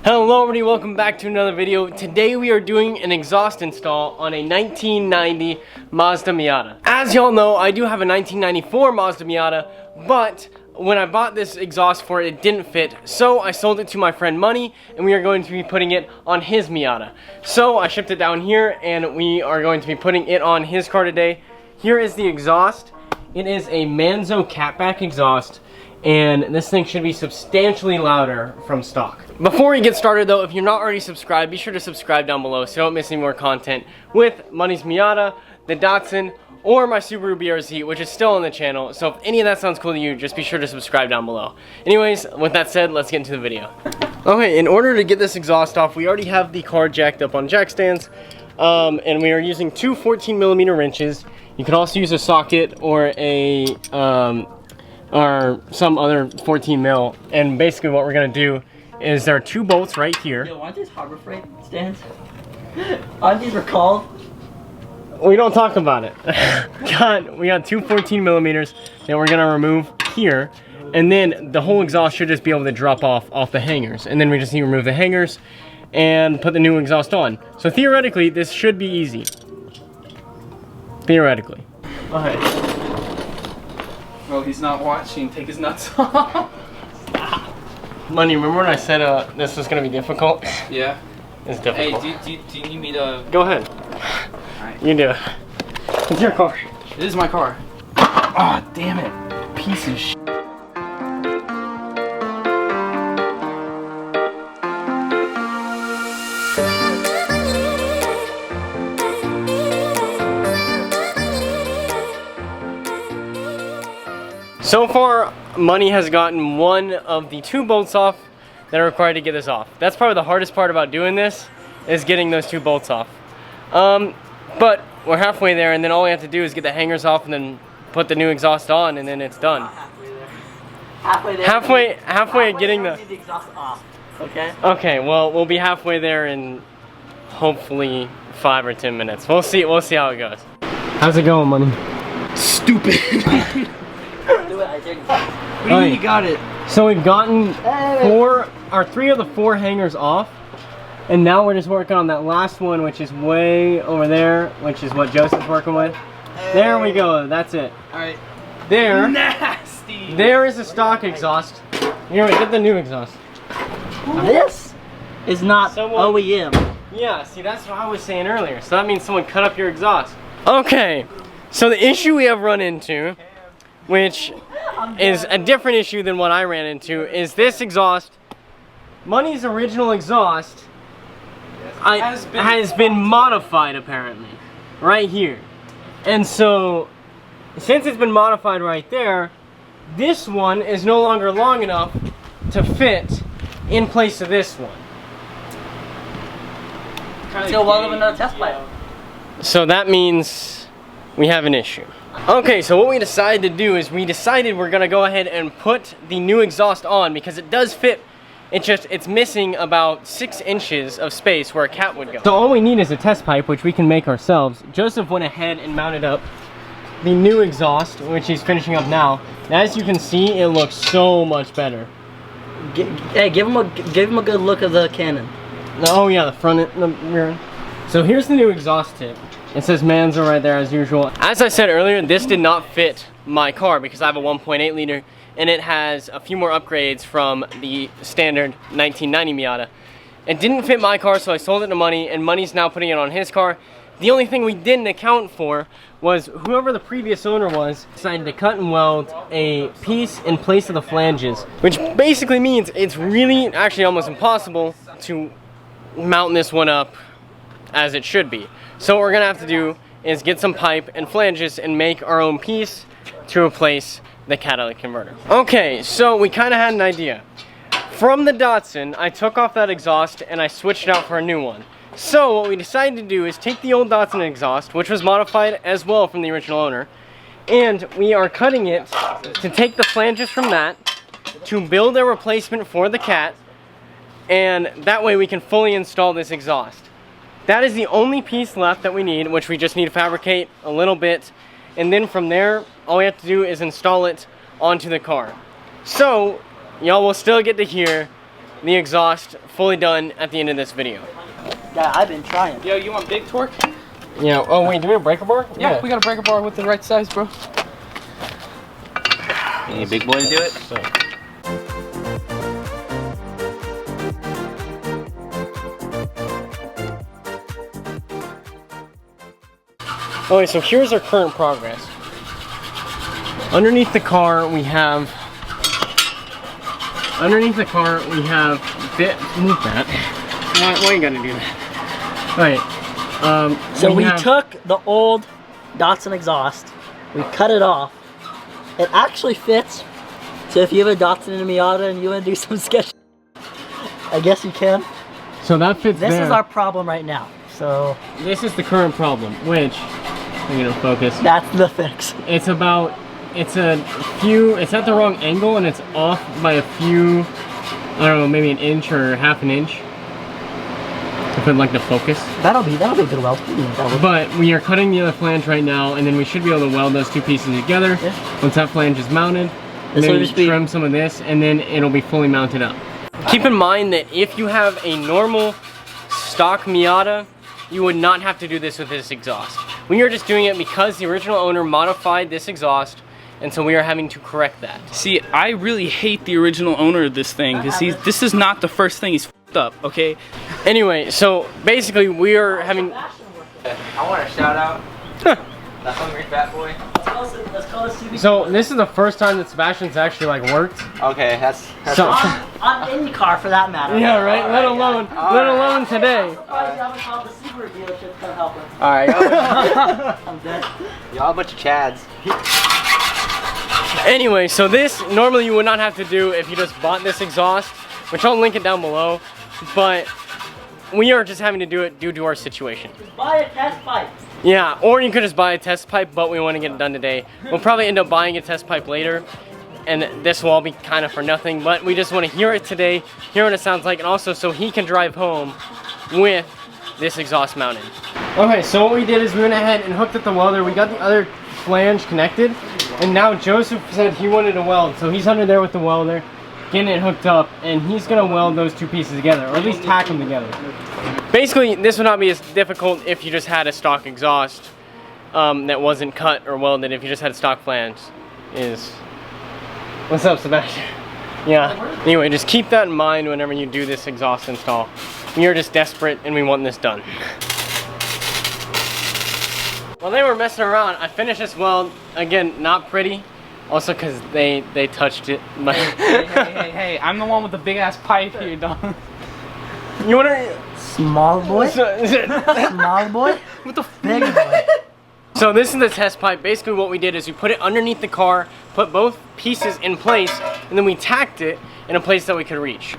Hello everybody, welcome back to another video. Today we are doing an exhaust install on a 1990 Mazda Miata. As y'all know, I do have a 1994 Mazda Miata, but when I bought this exhaust for it, it didn't fit, so I sold it to my friend Money, and we are going to be putting it on his Miata. So I shipped it down here, and we are going to be putting it on his car today. Here is the exhaust. It is a Manzo Catback exhaust, and this thing should be substantially louder from stock. Before we get started though, if you're not already subscribed, be sure to subscribe down below so you don't miss any more content with Money's Miata, the Datsun, or my Subaru BRZ, which is still on the channel. So if any of that sounds cool to you, just be sure to subscribe down below. Anyways, with that said, let's get into the video. Okay, in order to get this exhaust off, we already have the car jacked up on jack stands, and we are using two 14mm wrenches. You could also use a socket or a or some other 14 mil, and basically what we're gonna do is there are two bolts right here. Yo, aren't these Harbor Freight stands? Aren't these recalled? We don't talk about it. We got two 14mm that we're gonna remove here, and then the whole exhaust should just be able to drop off the hangers, and then we just need to remove the hangers and put the new exhaust on. So theoretically, this should be easy. Theoretically. Okay. Well, he's not watching. Take his nuts off. Money, remember when I said this was gonna be difficult? Yeah. It's difficult. Hey, do you need me to... Go ahead. Alright. You do it. It's your car. It is my car. Ah, oh, damn it. Piece of shit. So far, Money has gotten one of the two bolts off that are required to get this off. That's probably the hardest part about doing this, is getting those two bolts off. But we're halfway there, and then all we have to do is get the hangers off and then put the new exhaust on, and then it's done. Halfway there. Halfway getting the exhaust off. Okay. Okay, well, we'll be halfway there in hopefully 5 or 10 minutes. We'll see how it goes. How's it going, Money? Stupid. Do it, I didn't. What do you mean you got it? So we've gotten three of the four hangers off, and now we're just working on that last one, which is way over there, which is what Joseph's working with. There we go, that's it. Alright. There. Nasty! There is a stock exhaust. Here, we get the new exhaust. This is not Someone- OEM. Yeah, see, that's what I was saying earlier. So that means someone cut up your exhaust. Okay, so the issue we have run into, which is a different issue than what I ran into, is this exhaust. Money's original exhaust has been modified apparently, right here. And so, since it's been modified right there, this one is no longer long enough to fit in place of this one. Still welding another test pipe. So that means we have an issue. Okay, so what we decided to do is we're gonna go ahead and put the new exhaust on because it does fit. It's missing about 6 inches of space where a cat would go. So all we need is a test pipe, which we can make ourselves. Joseph went ahead and mounted up the new exhaust, which he's finishing up now. And as you can see, it looks so much better. Hey, give him a good look of the cannon. Oh yeah, the front and the rear. So here's the new exhaust tip. It says Manzo right there as usual. As I said earlier, this did not fit my car because I have a 1.8 liter and it has a few more upgrades from the standard 1990 Miata. It didn't fit my car, so I sold it to Money, and Money's now putting it on his car. The only thing we didn't account for was whoever the previous owner was decided to cut and weld a piece in place of the flanges, which basically means it's really actually almost impossible to mount this one up as it should be. So what we're gonna have to do is get some pipe and flanges and make our own piece to replace the catalytic converter. Okay, so we kind of had an idea. From the Datsun, I took off that exhaust and I switched it out for a new one. So what we decided to do is take the old Datsun exhaust, which was modified as well from the original owner, and we are cutting it to take the flanges from that to build a replacement for the Cat, and that way we can fully install this exhaust. That is the only piece left that we need, which we just need to fabricate a little bit, and then from there, all we have to do is install it onto the car. So, y'all will still get to hear the exhaust fully done at the end of this video. Yeah, I've been trying. Yo, you want big torque? Yeah. Oh wait, do we have a breaker bar? Yeah, we got a breaker bar with the right size, bro. You need a big boy to do it? So. Okay, so here's our current progress. Underneath the car we have move that. Why you gotta do that? Alright. So we took the old Datsun exhaust, we cut it off. It actually fits. So if you have a Datsun and a Miata and you want to do some sketch, I guess you can. So that fits This there. is our problem right now. So This is the current problem, which I'm gonna focus. that's the fix. It's at the wrong angle and it's off by a few, I don't know, maybe an inch or half an inch. If I'd like to focus. That'll be a good weld. But we are cutting the other flange right now, and then we should be able to weld those two pieces together. Yeah. Once that flange is mounted, and then we trim some of this, and then it'll be fully mounted up. Keep in mind that if you have a normal stock Miata, you would not have to do this with this exhaust. We are just doing it because the original owner modified this exhaust, and so we are having to correct that. See, I really hate the original owner of this thing because this is not the first thing he's f***ed up, okay? Anyway, so basically we are having... I want a shout out. The hungry fat boy. Let's call this CB. So this is the first time that Sebastian's actually like worked. Okay, that's So, On any car for that matter. yeah, right. Let alone today. Surprised you haven't called the Subaru dealership to help us. alright. I'm dead. Y'all a bunch of chads. Anyway, so this normally you would not have to do if you just bought this exhaust, which I'll link it down below, but we are just having to do it due to our situation. Just buy a test pipe. Yeah, or you could just buy a test pipe, but we want to get it done today. We'll probably end up buying a test pipe later, and this will all be kind of for nothing, but we just want to hear it today, hear what it sounds like, and also so he can drive home with this exhaust mounted. Okay, so what we did is we went ahead and hooked up the welder. We got the other flange connected, and now Joseph said he wanted to weld, so he's under there with the welder, getting it hooked up, and he's gonna weld those two pieces together, or at least tack them together. Basically, this would not be as difficult if you just had a stock exhaust that wasn't cut or welded. If you just had a stock flange, What's up, Sebastian? Yeah. Anyway, just keep that in mind whenever you do this exhaust install. We are just desperate and we want this done. While they were messing around, I finished this weld. Again, not pretty. Also because they touched it. Hey, I'm the one with the big ass pipe here, dog. You wanna... Small boy? Small boy? What the Big boy. So this is the test pipe. Basically what we did is we put it underneath the car, put both pieces in place, and then we tacked it in a place that we could reach.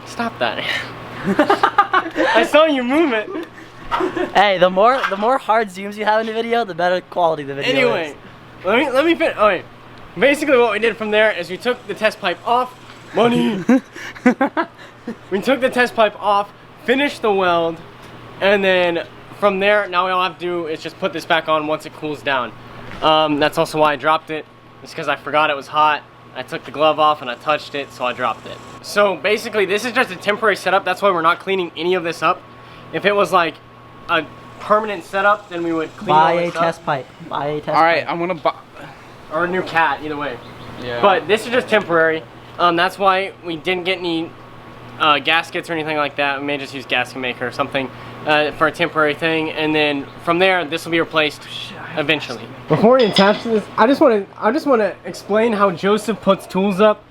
Stop that. I saw you move it. Hey, the more hard zooms you have in the video, the better quality the video Anyway, is. let me finish. Okay. Basically what we did from there is we took the test pipe off. Money. We took the test pipe off, finished the weld, and then from there, now all I have to do is just put this back on once it cools down. That's also why I dropped it. It's because I forgot it was hot. I took the glove off and I touched it, so I dropped it. So basically, this is just a temporary setup. That's why we're not cleaning any of this up. If it was like a permanent setup, then we would clean all this up. Test pipe. Buy a test pipe. Alright, I'm gonna buy... Or a new cat, either way. Yeah. But this is just temporary. That's why we didn't get any gaskets or anything like that. We may just use gasket maker or something for a temporary thing, and then from there this will be replaced eventually. Before we attach this, I just want to explain how Joseph puts tools up.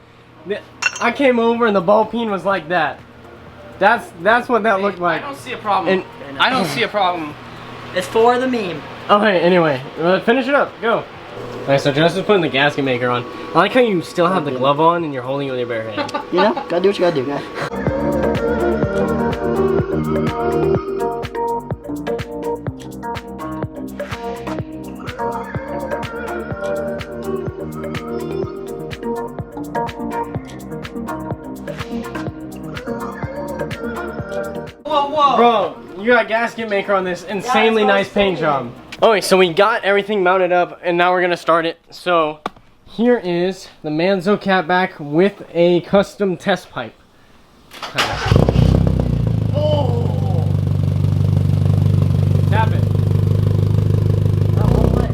I came over and the ball peen was like that. That's what that looked like. I don't see a problem. I don't see a problem. It's for the meme. Okay, anyway, finish it up. Go. Alright, so Joseph's putting the gasket maker on. I like how you still have the glove on and you're holding it with your bare hand. You know, gotta do what you gotta do, guys. Whoa. Bro, you got a gasket maker on this insanely nice paint job. Okay, so we got everything mounted up and now we're gonna start it. So here is the Manzo Catback with a custom test pipe. Oh! Tap it. That whole way.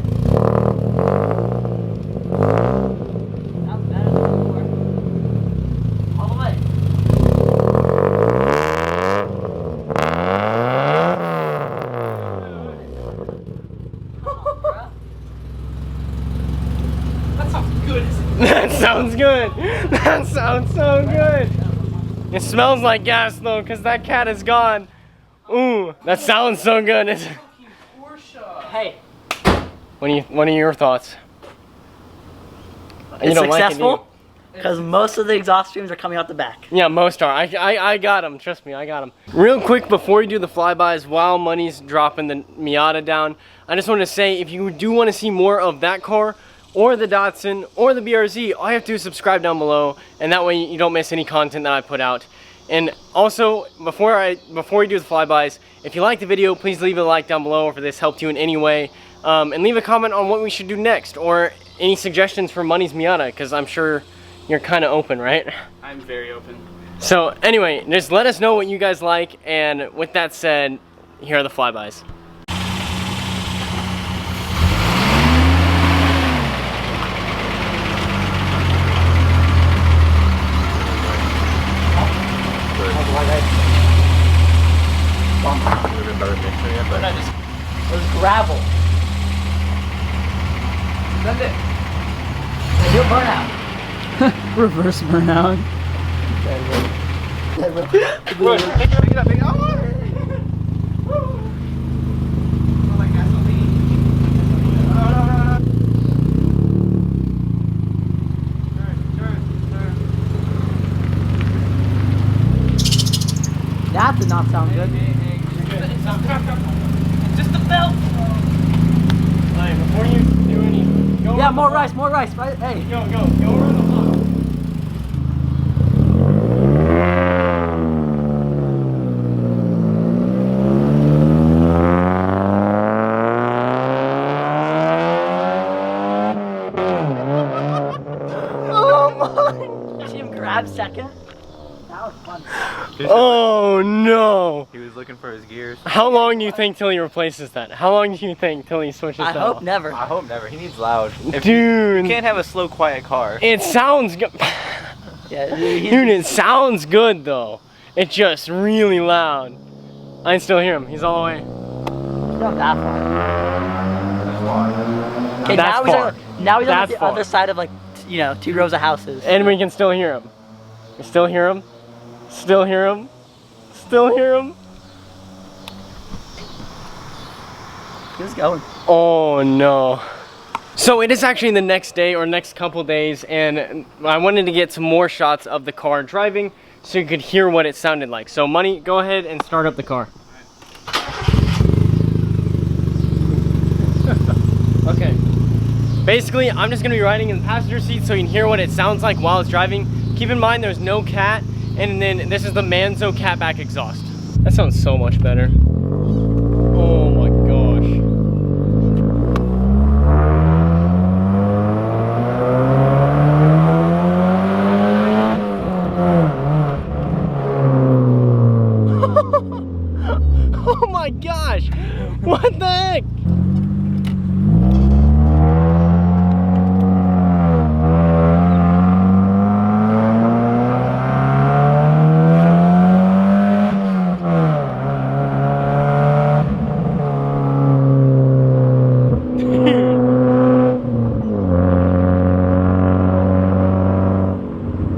That was better than before. All the way. That sounds good. That sounds so good. It smells like gas though, because that cat is gone. Ooh, that sounds so good. Hey, What are your thoughts? it's successful because most of the exhaust streams are coming out the back. Yeah, most are. I got them. Trust me, I got them. Real quick before we do the flybys, while money's dropping the Miata down, I just want to say if you do want to see more of that car, or the Datsun, or the BRZ, all you have to do is subscribe down below, and that way you don't miss any content that I put out. And also, before we do the flybys, if you like the video, please leave a like down below if this helped you in any way, and leave a comment on what we should do next, or any suggestions for Money's Miata, because I'm sure you're kind of open, right? I'm very open. So anyway, just let us know what you guys like, and with that said, here are the flybys. It was gravel. Send it. You'll burn out. Reverse burnout. Pick it up. That did not sound good. Just the belt. Alright, before you do any, go Yeah, around more the rice, more rice, right? Hey. block. Go around the block. Oh my! See him grab second? That was fun. Oh no! He was looking for his gears. How long do you think till he replaces that? How long do you think till he switches I that hope off? never. I hope never. He needs loud. If Dude, you can't have a slow, quiet car. it sounds good. Yeah, Dude, it sounds good though. It's just really loud. I can still hear him. He's all the way. not that far. That's why. Okay, That's far. Now he's on That's the far. other side of like, you know, 2 rows of houses. And we can still hear him. We still hear him. Still hear him. Still hear him. He's going. Oh no. So it is actually the next day or next couple days, and I wanted to get some more shots of the car driving so you could hear what it sounded like. So Money, go ahead and start up the car. Okay. Basically, I'm just gonna be riding in the passenger seat so you can hear what it sounds like while it's driving. Keep in mind there's no cat, and then this is the Manzo Catback exhaust. That sounds so much better. Oh my gosh. Oh my gosh! What the heck?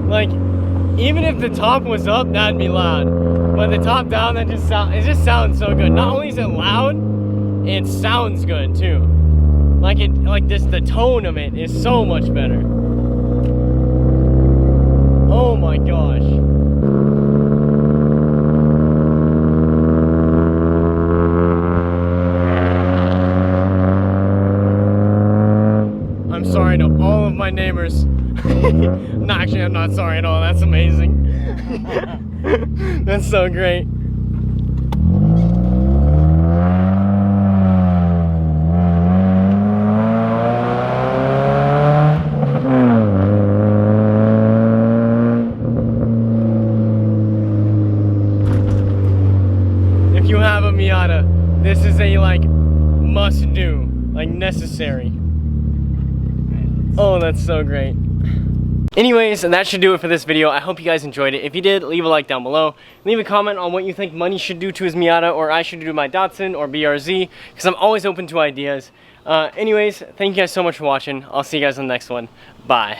Like, even if the top was up, that'd be loud. But the top down, it just sounds so good. Not only is it loud, it sounds good too. The tone of it is so much better. Oh my gosh. I'm sorry to all of my neighbors. No, actually, I'm not sorry at all. That's amazing. That's so great. you have a Miata, this is a like must do, like necessary. Oh, that's so great. Anyways, that should do it for this video. I hope you guys enjoyed it. If you did, leave a like down below. Leave a comment on what you think Money should do to his Miata, or I should do to my Datsun or BRZ, because I'm always open to ideas. Anyways, thank you guys so much for watching. I'll see you guys on the next one. Bye.